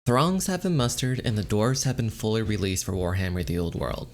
Throngs have been mustered and the Dwarfs have been fully released for Warhammer the Old World.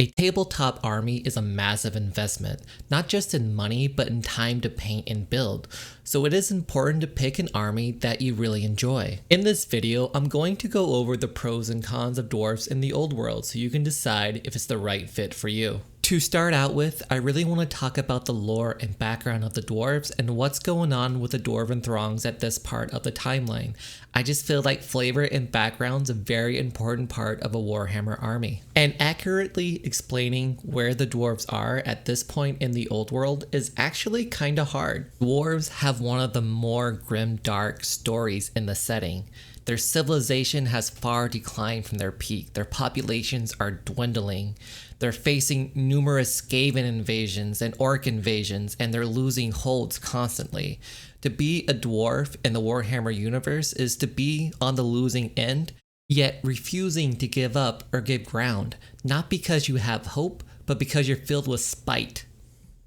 A tabletop army is a massive investment, not just in money but in time to paint and build, so it is important to pick an army that you really enjoy. In this video, I'm going to go over the pros and cons of dwarves in the old world so you can decide if it's the right fit for you. To start out with, I really want to talk about the lore and background of the dwarves and what's going on with the dwarven throngs at this part of the timeline. I just feel like flavor and background's a very important part of a Warhammer army. And accurately explaining where the dwarves are at this point in the old world is actually kinda hard. Dwarves have one of the more grim dark stories in the setting. Their civilization has far declined from their peak, their populations are dwindling, they're facing numerous Skaven invasions and Orc invasions, and they're losing holds constantly. To be a dwarf in the Warhammer universe is to be on the losing end, yet refusing to give up or give ground, not because you have hope, but because you're filled with spite.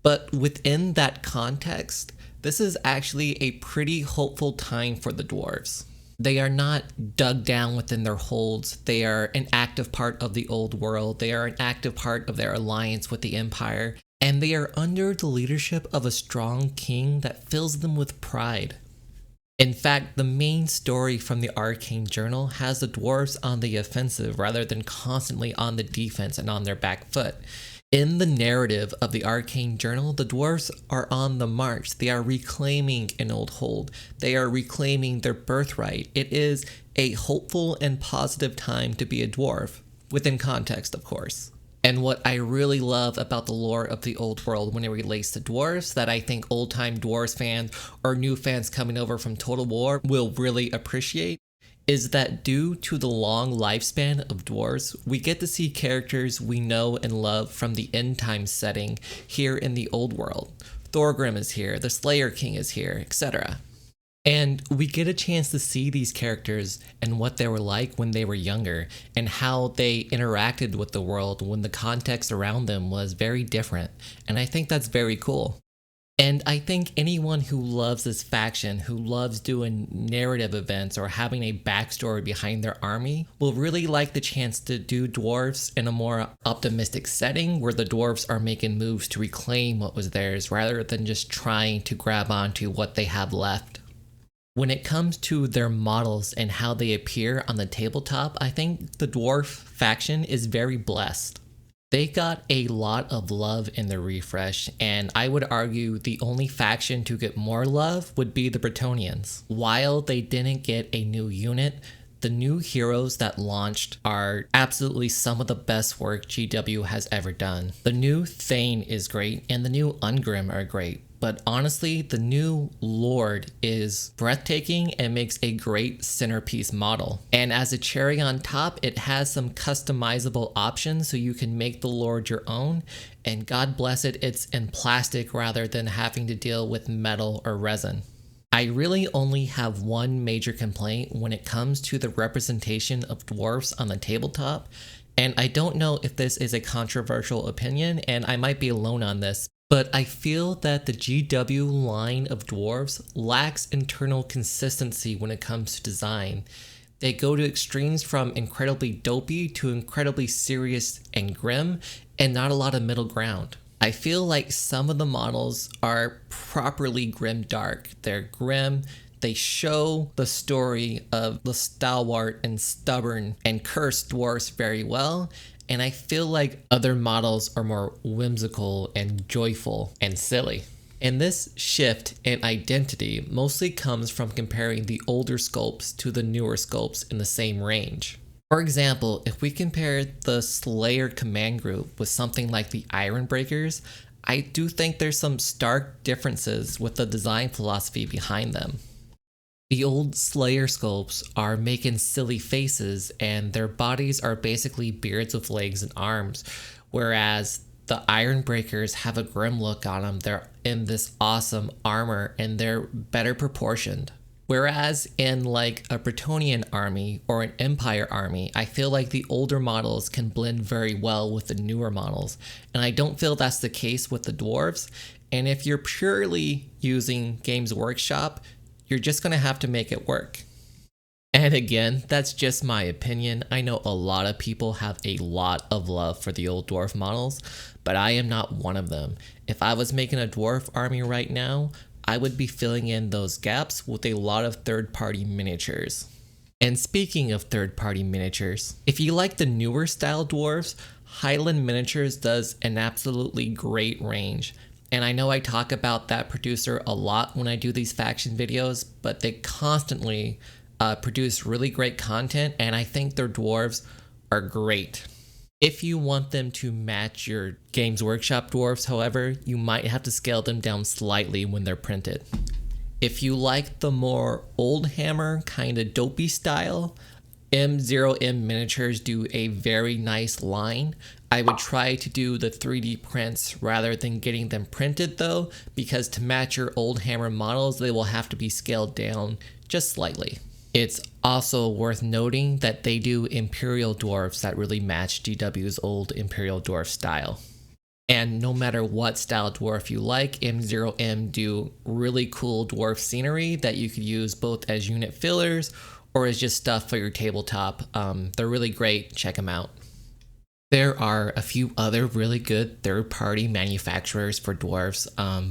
But within that context, this is actually a pretty hopeful time for the dwarves. They are not dug down within their holds. They are an active part of the old world. They are an active part of their alliance with the Empire. And they are under the leadership of a strong king that fills them with pride. In fact, the main story from the Arcane Journal has the dwarves on the offensive rather than constantly on the defense and on their back foot. In the narrative of the Arcane Journal, the dwarves are on the march. They are reclaiming an old hold. They are reclaiming their birthright. It is a hopeful and positive time to be a dwarf, within context, of course. And what I really love about the lore of the old world when it relates to dwarves, that I think old-time dwarves fans or new fans coming over from Total War will really appreciate, is that due to the long lifespan of dwarves, we get to see characters we know and love from the end time setting here in the old world. Thorgrim is here, the Slayer King is here, etc. And we get a chance to see these characters and what they were like when they were younger and how they interacted with the world when the context around them was very different. And I think that's very cool. And I think anyone who loves this faction, who loves doing narrative events or having a backstory behind their army, will really like the chance to do dwarves in a more optimistic setting where the dwarves are making moves to reclaim what was theirs rather than just trying to grab onto what they have left. When it comes to their models and how they appear on the tabletop, I think the dwarf faction is very blessed. They got a lot of love in the refresh, and I would argue the only faction to get more love would be the Bretonnians. While they didn't get a new unit, the new heroes that launched are absolutely some of the best work GW has ever done. The new Thane is great, and the new Ungrim are great. But honestly, the new Lord is breathtaking and makes a great centerpiece model. And as a cherry on top, it has some customizable options so you can make the Lord your own. And God bless it, it's in plastic rather than having to deal with metal or resin. I really only have one major complaint when it comes to the representation of dwarfs on the tabletop. And I don't know if this is a controversial opinion, and I might be alone on this, but I feel that the GW line of dwarves lacks internal consistency when it comes to design. They go to extremes from incredibly dopey to incredibly serious and grim, and not a lot of middle ground. I feel like some of the models are properly grim dark. They're grim, they show the story of the stalwart and stubborn and cursed dwarfs very well, and I feel like other models are more whimsical and joyful and silly. And this shift in identity mostly comes from comparing the older sculpts to the newer sculpts in the same range. For example, if we compare the Slayer command group with something like the Ironbreakers, I do think there's some stark differences with the design philosophy behind them. The old Slayer sculpts are making silly faces and their bodies are basically beards with legs and arms, whereas the Ironbreakers have a grim look on them. They're in this awesome armor and they're better proportioned. Whereas in like a Bretonnian army or an Empire army, I feel like the older models can blend very well with the newer models. And I don't feel that's the case with the Dwarves. And if you're purely using Games Workshop, you're just gonna have to make it work. And again, that's just my opinion. I know a lot of people have a lot of love for the old dwarf models, but I am not one of them. If I was making a dwarf army right now, I would be filling in those gaps with a lot of third-party miniatures. And speaking of third-party miniatures, if you like the newer style dwarves, Highland Miniatures does an absolutely great range. And I know I talk about that producer a lot when I do these faction videos, but they constantly produce really great content, and I think their dwarves are great. If you want them to match your Games Workshop dwarves, however, you might have to scale them down slightly when they're printed. If you like the more old hammer kind of dopey style, M0M Miniatures do a very nice line. I would try to do the 3D prints rather than getting them printed though, because to match your old hammer models, they will have to be scaled down just slightly. It's also worth noting that they do Imperial Dwarfs that really match GW's old Imperial Dwarf style. And no matter what style dwarf you like, M0M do really cool dwarf scenery that you could use both as unit fillers or as just stuff for your tabletop. They're really great, check them out. There are a few other really good third-party manufacturers for dwarves,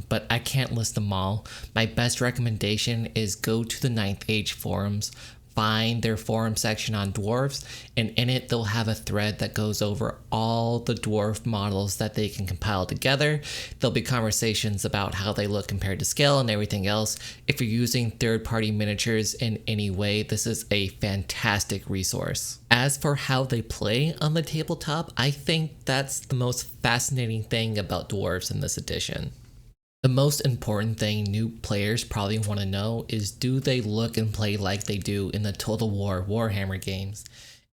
but I can't list them all. My best recommendation is go to the 9th Age forums, find their forum section on dwarves, and in it they'll have a thread that goes over all the dwarf models that they can compile together. There'll be conversations about how they look compared to scale and everything else. If you're using third-party miniatures in any way, this is a fantastic resource. As for how they play on the tabletop, I think that's the most fascinating thing about dwarves in this edition. The most important thing new players probably want to know is, do they look and play like they do in the Total War Warhammer games?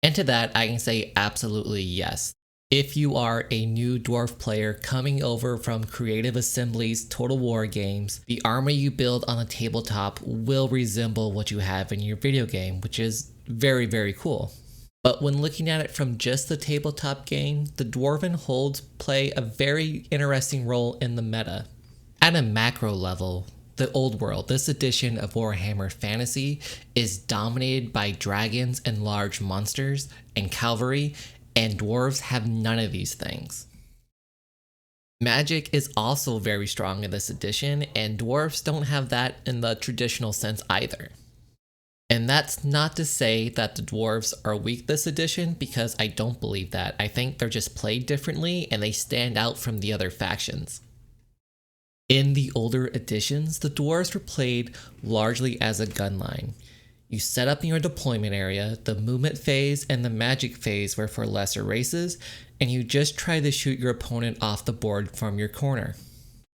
And to that, I can say absolutely yes. If you are a new dwarf player coming over from Creative Assembly's Total War games, the army you build on the tabletop will resemble what you have in your video game, which is very, very cool. But when looking at it from just the tabletop game, the Dwarven holds play a very interesting role in the meta. At a macro level, the old world, this edition of Warhammer Fantasy, is dominated by dragons and large monsters and cavalry, and dwarves have none of these things. Magic is also very strong in this edition, and dwarves don't have that in the traditional sense either. And that's not to say that the dwarves are weak this edition, because I don't believe that. I think they're just played differently and they stand out from the other factions. In the older editions, the dwarves were played largely as a gun line. You set up in your deployment area, the movement phase and the magic phase were for lesser races, and you just try to shoot your opponent off the board from your corner.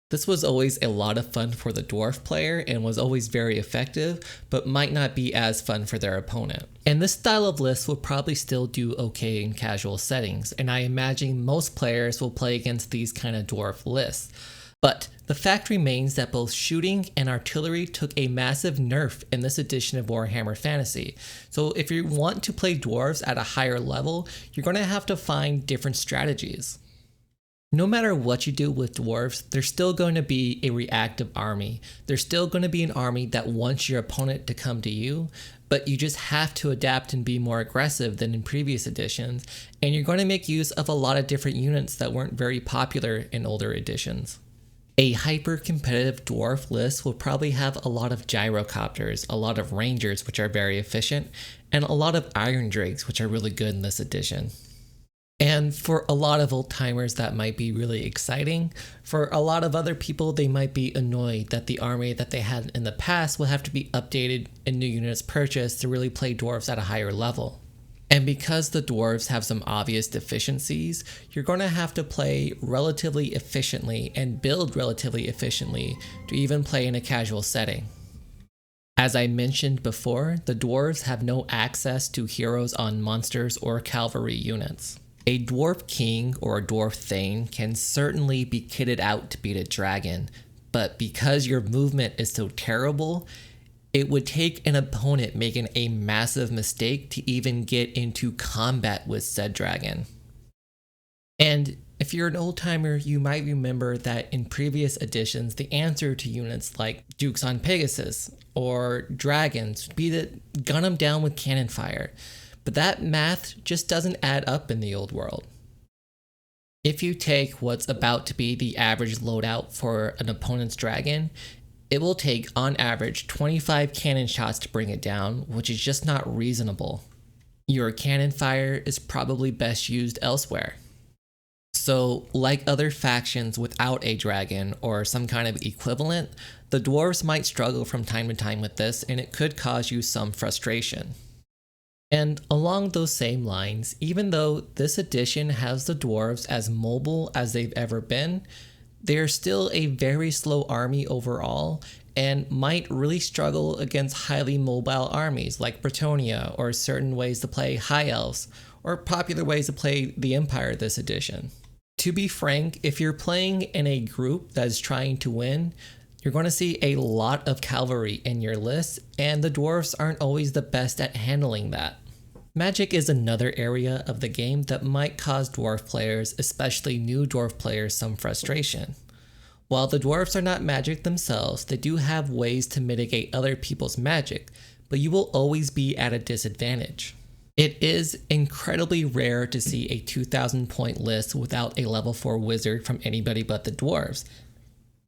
This was always a lot of fun for the dwarf player and was always very effective, but might not be as fun for their opponent. And this style of list will probably still do okay in casual settings, and I imagine most players will play against these kind of dwarf lists. But the fact remains that both shooting and artillery took a massive nerf in this edition of Warhammer Fantasy. So if you want to play dwarves at a higher level, you're going to have to find different strategies. No matter what you do with dwarves, there's still going to be a reactive army. There's still going to be an army that wants your opponent to come to you, but you just have to adapt and be more aggressive than in previous editions, and you're going to make use of a lot of different units that weren't very popular in older editions. A hyper-competitive dwarf list will probably have a lot of gyrocopters, a lot of rangers, which are very efficient, and a lot of iron drakes, which are really good in this edition. And for a lot of old-timers, that might be really exciting. For a lot of other people, they might be annoyed that the army that they had in the past will have to be updated and new units purchased to really play dwarves at a higher level. And because the dwarves have some obvious deficiencies, you're going to have to play relatively efficiently and build relatively efficiently to even play in a casual setting. As I mentioned before, the dwarves have no access to heroes on monsters or cavalry units. A dwarf king or a dwarf thane can certainly be kitted out to beat a dragon, but because your movement is so terrible, It would take an opponent making a massive mistake to even get into combat with said dragon. And if you're an old timer, you might remember that in previous editions, the answer to units like Dukes on Pegasus or Dragons would be to gun them down with cannon fire. But that math just doesn't add up in the old world. If you take what's about to be the average loadout for an opponent's dragon, it will take on average 25 cannon shots to bring it down, which is just not reasonable. Your cannon fire is probably best used elsewhere. So, like other factions without a dragon or some kind of equivalent, the dwarves might struggle from time to time with this, and it could cause you some frustration. And along those same lines, even though this edition has the dwarves as mobile as they've ever been, they're still a very slow army overall and might really struggle against highly mobile armies like Bretonnia or certain ways to play High Elves or popular ways to play the Empire this edition. To be frank, if you're playing in a group that is trying to win, you're going to see a lot of cavalry in your list, and the dwarves aren't always the best at handling that. Magic is another area of the game that might cause dwarf players, especially new dwarf players, some frustration. While the dwarves are not magic themselves, they do have ways to mitigate other people's magic, but you will always be at a disadvantage. It is incredibly rare to see a 2,000 point list without a level 4 wizard from anybody but the dwarves.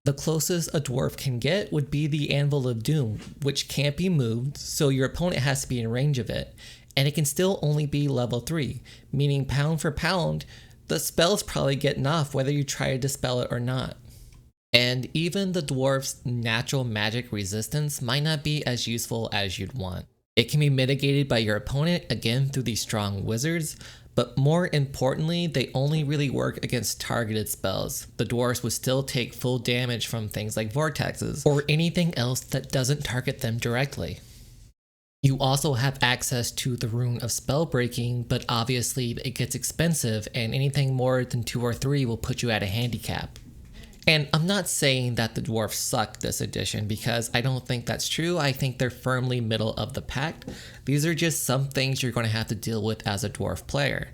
The closest a dwarf can get would be the Anvil of Doom, which can't be moved, so your opponent has to be in range of it, and it can still only be level 3, meaning pound for pound, the spell's probably getting off whether you try to dispel it or not. And even the dwarf's natural magic resistance might not be as useful as you'd want. It can be mitigated by your opponent, again through these strong wizards, but more importantly, they only really work against targeted spells. The dwarves would still take full damage from things like vortexes, or anything else that doesn't target them directly. You also have access to the Rune of Spellbreaking, but obviously it gets expensive, and anything more than 2 or 3 will put you at a handicap. And I'm not saying that the dwarves suck this edition, because I don't think that's true. I think they're firmly middle of the pack. These are just some things you're going to have to deal with as a dwarf player.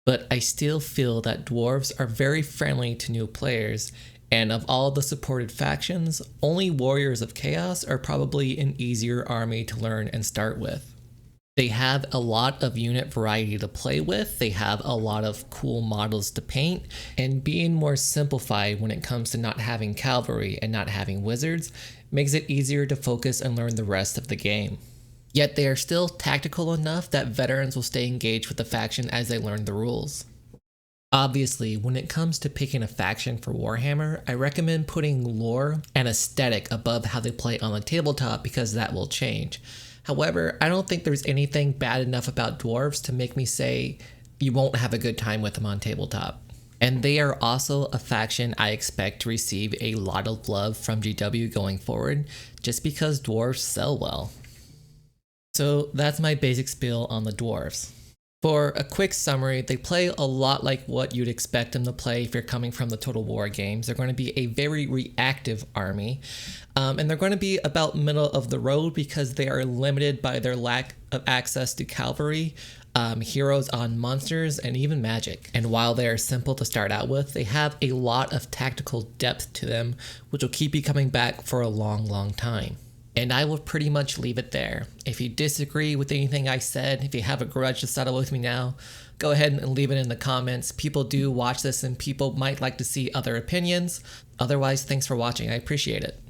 But I still feel that dwarves are very friendly to new players, and of all the supported factions, only Warriors of Chaos are probably an easier army to learn and start with. They have a lot of unit variety to play with, they have a lot of cool models to paint, and being more simplified when it comes to not having cavalry and not having wizards makes it easier to focus and learn the rest of the game. Yet they are still tactical enough that veterans will stay engaged with the faction as they learn the rules. Obviously, when it comes to picking a faction for Warhammer, I recommend putting lore and aesthetic above how they play on the tabletop, because that will change. However, I don't think there's anything bad enough about dwarves to make me say you won't have a good time with them on tabletop. And they are also a faction I expect to receive a lot of love from GW going forward, just because dwarves sell well. So that's my basic spiel on the dwarves. For a quick summary, they play a lot like what you'd expect them to play if you're coming from the Total War games. They're going to be a very reactive army, and they're going to be about middle of the road because they are limited by their lack of access to cavalry, heroes on monsters, and even magic. And while they are simple to start out with, they have a lot of tactical depth to them, which will keep you coming back for a long, long time. And I will pretty much leave it there. If you disagree with anything I said, if you have a grudge to settle with me now, go ahead and leave it in the comments. People do watch this and people might like to see other opinions. Otherwise, thanks for watching. I appreciate it.